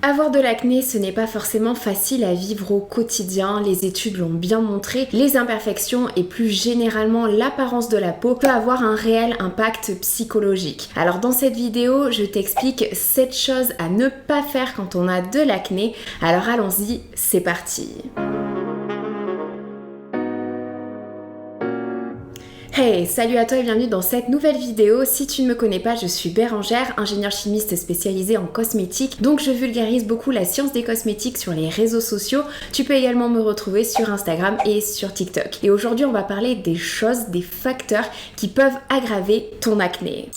Avoir de l'acné, ce n'est pas forcément facile à vivre au quotidien, les études l'ont bien montré, les imperfections et plus généralement l'apparence de la peau peut avoir un réel impact psychologique. Alors dans cette vidéo, je t'explique 7 choses à ne pas faire quand on a de l'acné, alors allons-y, c'est parti. Hey, salut à toi et bienvenue dans cette nouvelle vidéo. Si tu ne me connais pas, je suis Bérangère, ingénieure chimiste spécialisée en cosmétique. Donc je vulgarise beaucoup la science des cosmétiques sur les réseaux sociaux. Tu peux également me retrouver sur Instagram et sur TikTok. Et aujourd'hui, on va parler des choses, des facteurs qui peuvent aggraver ton acné.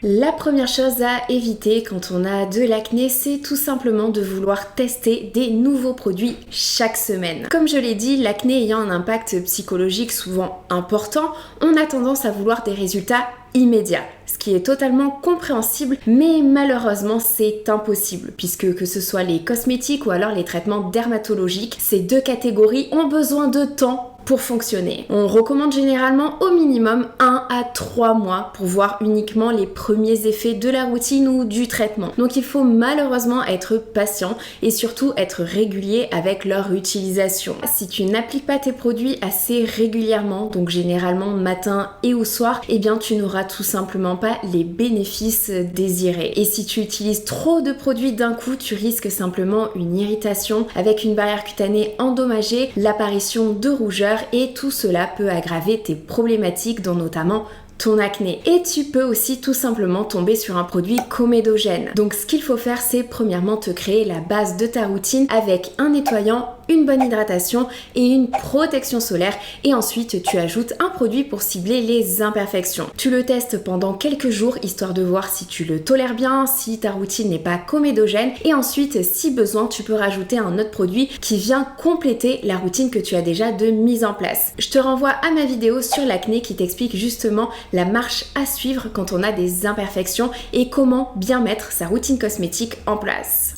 La première chose à éviter quand on a de l'acné, c'est tout simplement de vouloir tester des nouveaux produits chaque semaine. Comme je l'ai dit, l'acné ayant un impact psychologique souvent important, on a tendance à vouloir des résultats immédiats, ce qui est totalement compréhensible, mais malheureusement c'est impossible, puisque que ce soit les cosmétiques ou alors les traitements dermatologiques, ces deux catégories ont besoin de temps pour fonctionner. On recommande généralement au minimum 1 à 3 mois pour voir uniquement les premiers effets de la routine ou du traitement. Donc il faut malheureusement être patient et surtout être régulier avec leur utilisation. Si tu n'appliques pas tes produits assez régulièrement, donc généralement matin et au soir, eh bien tu n'auras tout simplement pas les bénéfices désirés. Et si tu utilises trop de produits d'un coup, tu risques simplement une irritation avec une barrière cutanée endommagée, l'apparition de rougeurs, et tout cela peut aggraver tes problématiques dont notamment ton acné. Et tu peux aussi tout simplement tomber sur un produit comédogène. Donc ce qu'il faut faire, c'est premièrement te créer la base de ta routine avec un nettoyant, une bonne hydratation et une protection solaire, et ensuite tu ajoutes un produit pour cibler les imperfections. Tu le testes pendant quelques jours histoire de voir si tu le tolères bien, si ta routine n'est pas comédogène, et ensuite si besoin tu peux rajouter un autre produit qui vient compléter la routine que tu as déjà de mise en place. Je te renvoie à ma vidéo sur l'acné qui t'explique justement la marche à suivre quand on a des imperfections et comment bien mettre sa routine cosmétique en place.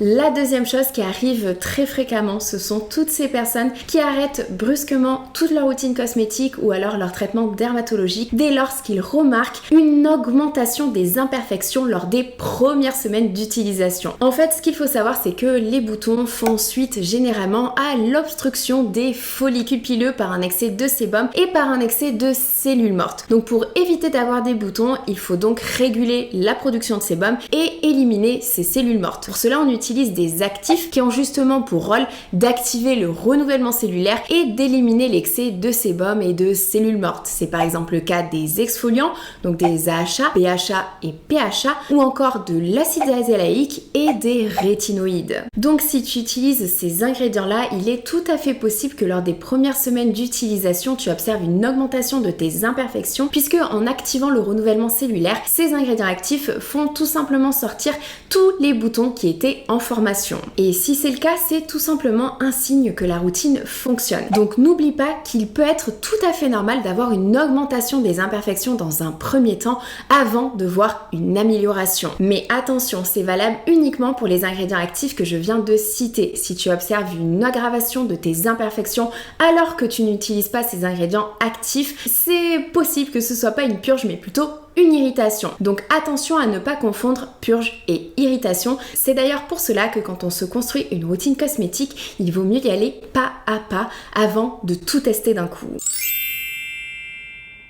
La deuxième chose qui arrive très fréquemment, ce sont toutes ces personnes qui arrêtent brusquement toute leur routine cosmétique ou alors leur traitement dermatologique dès lors qu'ils remarquent une augmentation des imperfections lors des premières semaines d'utilisation. En fait, ce qu'il faut savoir, c'est que les boutons font suite généralement à l'obstruction des follicules pileux par un excès de sébum et par un excès de cellules mortes. Donc pour éviter d'avoir des boutons, il faut donc réguler la production de sébum et éliminer ces cellules mortes. Pour cela, on utilise des actifs qui ont justement pour rôle d'activer le renouvellement cellulaire et d'éliminer l'excès de sébum et de cellules mortes. C'est par exemple le cas des exfoliants, donc des AHA, BHA et PHA, ou encore de l'acide azélaïque et des rétinoïdes. Donc si tu utilises ces ingrédients-là, il est tout à fait possible que lors des premières semaines d'utilisation, tu observes une augmentation de tes imperfections, puisque en activant le renouvellement cellulaire, ces ingrédients actifs font tout simplement sortir tous les boutons qui étaient en formation. Et si c'est le cas, c'est tout simplement un signe que la routine fonctionne. Donc n'oublie pas qu'il peut être tout à fait normal d'avoir une augmentation des imperfections dans un premier temps avant de voir une amélioration. Mais attention, c'est valable uniquement pour les ingrédients actifs que je viens de citer. Si tu observes une aggravation de tes imperfections alors que tu n'utilises pas ces ingrédients actifs, c'est possible que ce soit pas une purge mais plutôt une irritation. Donc attention à ne pas confondre purge et irritation. C'est d'ailleurs pour cela que quand on se construit une routine cosmétique, il vaut mieux y aller pas à pas avant de tout tester d'un coup.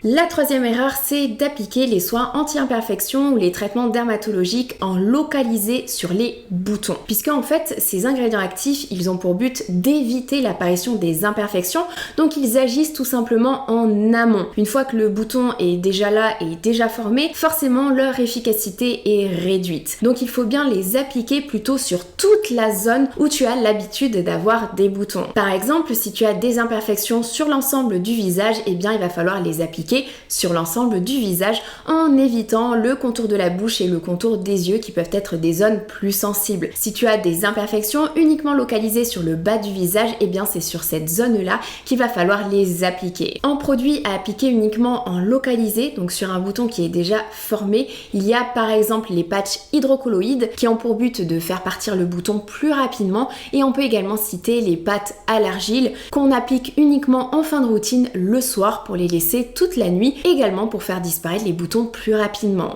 La troisième erreur, c'est d'appliquer les soins anti-imperfection ou les traitements dermatologiques en localisé sur les boutons. Puisque en fait, ces ingrédients actifs, ils ont pour but d'éviter l'apparition des imperfections, donc ils agissent tout simplement en amont. Une fois que le bouton est déjà là et déjà formé, forcément leur efficacité est réduite. Donc il faut bien les appliquer plutôt sur toute la zone où tu as l'habitude d'avoir des boutons. Par exemple, si tu as des imperfections sur l'ensemble du visage, eh bien il va falloir les appliquer sur l'ensemble du visage en évitant le contour de la bouche et le contour des yeux qui peuvent être des zones plus sensibles. Si tu as des imperfections uniquement localisées sur le bas du visage, eh bien c'est sur cette zone-là qu'il va falloir les appliquer. En produit à appliquer uniquement en localisé, donc sur un bouton qui est déjà formé, il y a par exemple les patchs hydrocolloïdes qui ont pour but de faire partir le bouton plus rapidement, et on peut également citer les pâtes à l'argile qu'on applique uniquement en fin de routine le soir pour les laisser toute la nuit, également pour faire disparaître les boutons plus rapidement.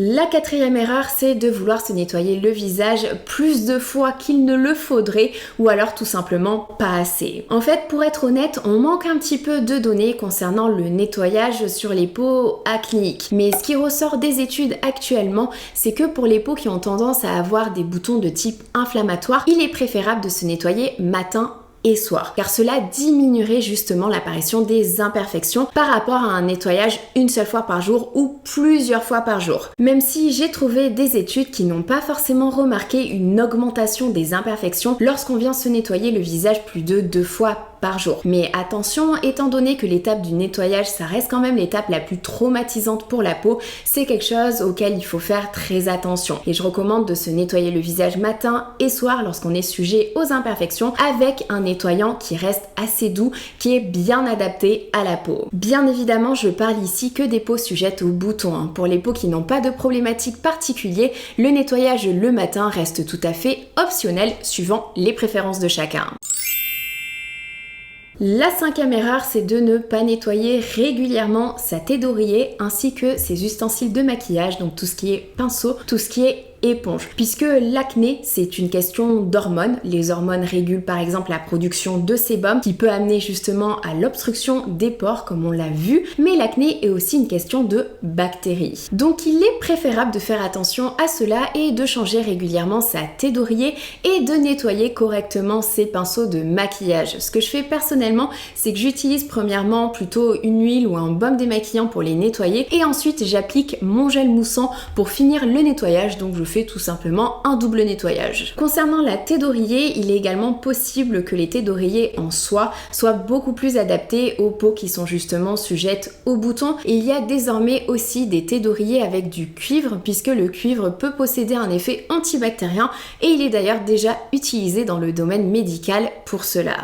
La quatrième erreur, c'est de vouloir se nettoyer le visage plus de fois qu'il ne le faudrait ou alors tout simplement pas assez. En fait, pour être honnête, on manque un petit peu de données concernant le nettoyage sur les peaux acnéiques. Mais ce qui ressort des études actuellement, c'est que pour les peaux qui ont tendance à avoir des boutons de type inflammatoire, il est préférable de se nettoyer matin et soir, car cela diminuerait justement l'apparition des imperfections par rapport à un nettoyage une seule fois par jour ou plusieurs fois par jour. Même si j'ai trouvé des études qui n'ont pas forcément remarqué une augmentation des imperfections lorsqu'on vient se nettoyer le visage plus de 2 fois par jour. Mais attention, étant donné que l'étape du nettoyage, ça reste quand même l'étape la plus traumatisante pour la peau, c'est quelque chose auquel il faut faire très attention. Et je recommande de se nettoyer le visage matin et soir lorsqu'on est sujet aux imperfections avec un nettoyant qui reste assez doux, qui est bien adapté à la peau. Bien évidemment, je parle ici que des peaux sujettes aux boutons. Pour les peaux qui n'ont pas de problématique particulière, le nettoyage le matin reste tout à fait optionnel suivant les préférences de chacun. La cinquième erreur, c'est de ne pas nettoyer régulièrement sa tête d'oreiller ainsi que ses ustensiles de maquillage, donc tout ce qui est pinceau, tout ce qui est éponge, puisque l'acné c'est une question d'hormones. Les hormones régulent par exemple la production de sébum qui peut amener justement à l'obstruction des pores comme on l'a vu, mais l'acné est aussi une question de bactéries. Donc il est préférable de faire attention à cela et de changer régulièrement sa tête d'oreiller et de nettoyer correctement ses pinceaux de maquillage. Ce que je fais personnellement, c'est que j'utilise premièrement plutôt une huile ou un baume démaquillant pour les nettoyer et ensuite j'applique mon gel moussant pour finir le nettoyage, donc je fais tout simplement un double nettoyage. Concernant la tête d'oreiller, il est également possible que les têtes d'oreiller en soie soient beaucoup plus adaptées aux peaux qui sont justement sujettes aux boutons. Et il y a désormais aussi des têtes d'oreiller avec du cuivre, puisque le cuivre peut posséder un effet antibactérien et il est d'ailleurs déjà utilisé dans le domaine médical pour cela.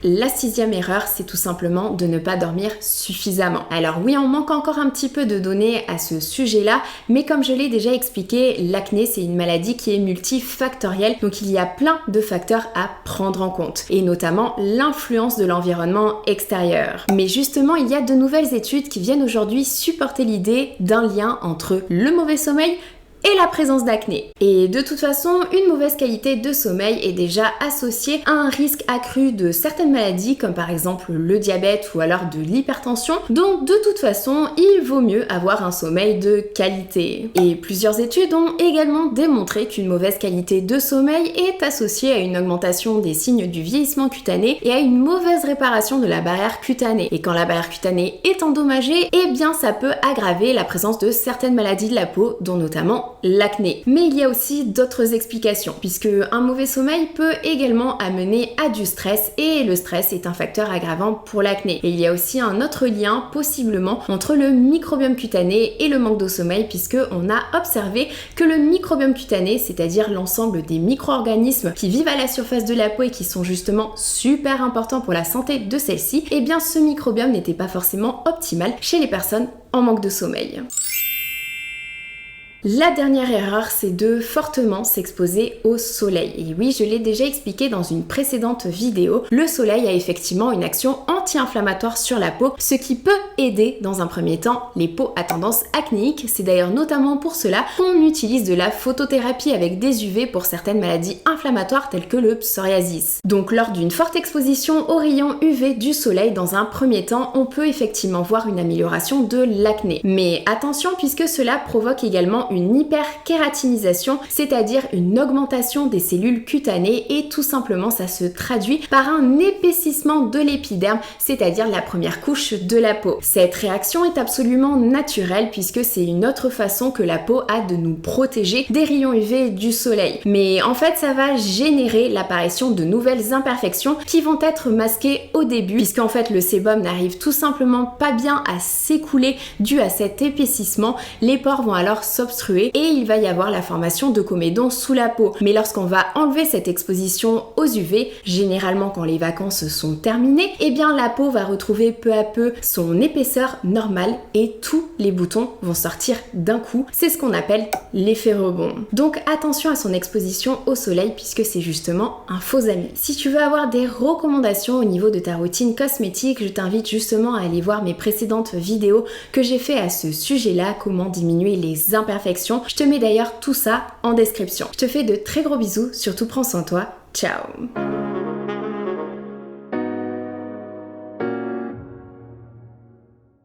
La sixième erreur, c'est tout simplement de ne pas dormir suffisamment. Alors oui, on manque encore un petit peu de données à ce sujet-là, mais comme je l'ai déjà expliqué, l'acné c'est une maladie qui est multifactorielle, donc il y a plein de facteurs à prendre en compte, et notamment l'influence de l'environnement extérieur. Mais justement, il y a de nouvelles études qui viennent aujourd'hui supporter l'idée d'un lien entre le mauvais sommeil et la présence d'acné. Et de toute façon, une mauvaise qualité de sommeil est déjà associée à un risque accru de certaines maladies comme par exemple le diabète ou alors de l'hypertension. Donc de toute façon, il vaut mieux avoir un sommeil de qualité. Et plusieurs études ont également démontré qu'une mauvaise qualité de sommeil est associée à une augmentation des signes du vieillissement cutané et à une mauvaise réparation de la barrière cutanée. Et quand la barrière cutanée est endommagée, eh bien ça peut aggraver la présence de certaines maladies de la peau, dont notamment l'acné. Mais il y a aussi d'autres explications, puisque un mauvais sommeil peut également amener à du stress, et le stress est un facteur aggravant pour l'acné. Et il y a aussi un autre lien, possiblement, entre le microbiome cutané et le manque de sommeil, puisque on a observé que le microbiome cutané, c'est-à-dire l'ensemble des micro-organismes qui vivent à la surface de la peau et qui sont justement super importants pour la santé de celle-ci, eh bien ce microbiome n'était pas forcément optimal chez les personnes en manque de sommeil. La dernière erreur, c'est de fortement s'exposer au soleil. Et oui, je l'ai déjà expliqué dans une précédente vidéo, le soleil a effectivement une action anti-inflammatoire sur la peau, ce qui peut aider dans un premier temps les peaux à tendance acnéique. C'est d'ailleurs notamment pour cela qu'on utilise de la photothérapie avec des UV pour certaines maladies inflammatoires telles que le psoriasis. Donc lors d'une forte exposition aux rayons UV du soleil, dans un premier temps, on peut effectivement voir une amélioration de l'acné. Mais attention, puisque cela provoque également une hyperkératinisation, c'est-à-dire une augmentation des cellules cutanées, et tout simplement ça se traduit par un épaississement de l'épiderme, c'est-à-dire la première couche de la peau. Cette réaction est absolument naturelle puisque c'est une autre façon que la peau a de nous protéger des rayons UV du soleil. Mais en fait ça va générer l'apparition de nouvelles imperfections qui vont être masquées au début, puisqu'en fait le sébum n'arrive tout simplement pas bien à s'écouler dû à cet épaississement. Les pores vont alors s'obstruer et il va y avoir la formation de comédons sous la peau. Mais lorsqu'on va enlever cette exposition aux UV, généralement quand les vacances sont terminées, eh bien la peau va retrouver peu à peu son épaisseur normale et tous les boutons vont sortir d'un coup. C'est ce qu'on appelle l'effet rebond. Donc attention à son exposition au soleil puisque c'est justement un faux ami. Si tu veux avoir des recommandations au niveau de ta routine cosmétique, je t'invite justement à aller voir mes précédentes vidéos que j'ai fait à ce sujet-là, comment diminuer les imperfections. Je te mets d'ailleurs tout ça en description. Je te fais de très gros bisous, surtout prends soin de toi. Ciao!